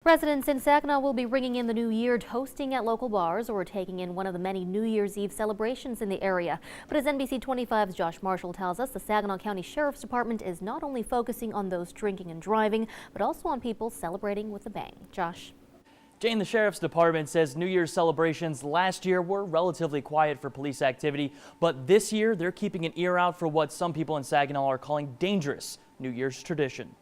Residents in Saginaw will be ringing in the new year toasting at local bars or taking in one of the many New Year's Eve celebrations in the area. But as NBC 25's Josh Marshall tells us, the Saginaw County Sheriff's Department is not only focusing on those drinking and driving, but also on people celebrating with a bang. Josh? Jane, the Sheriff's Department says New Year's celebrations last year were relatively quiet for police activity, but this year they're keeping an ear out for what some people in Saginaw are calling dangerous New Year's tradition.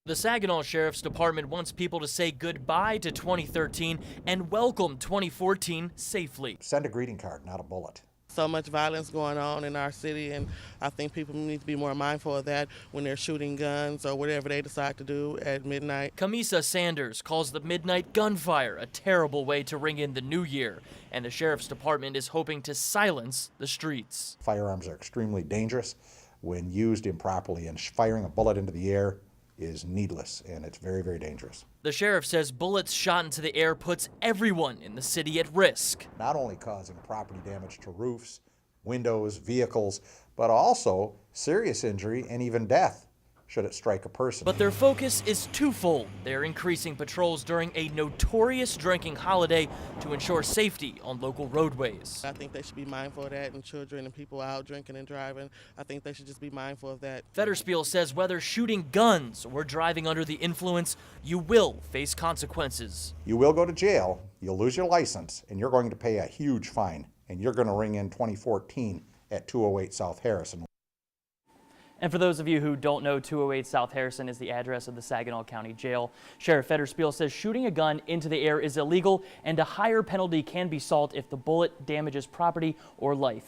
The Saginaw Sheriff's Department wants people to say goodbye to 2013 and welcome 2014 safely. Send a greeting card, not a bullet. So much violence going on in our city, and I think people need to be more mindful of that when they're shooting guns or whatever they decide to do at midnight. Kamisa Sanders calls the midnight gunfire a terrible way to ring in the new year, and the Sheriff's Department is hoping to silence the streets. Firearms are extremely dangerous when used improperly, and firing a bullet into the air is needless, and it's very, very dangerous. The sheriff says bullets shot into the air puts everyone in the city at risk. Not only causing property damage to roofs, windows, vehicles, but also serious injury and even death should it strike a person. But their focus is twofold. They're increasing patrols during a notorious drinking holiday to ensure safety on local roadways. I think they should be mindful of that, and children and people out drinking and driving, I think they should just be mindful of that. Federspiel says whether shooting guns or driving under the influence, you will face consequences. You will go to jail, you'll lose your license, and you're going to pay a huge fine, and you're going to ring in 2014 at 208 South Harrison. And for those of you who don't know, 208 South Harrison is the address of the Saginaw County Jail. Sheriff Federspiel says shooting a gun into the air is illegal and a higher penalty can be sought if the bullet damages property or life.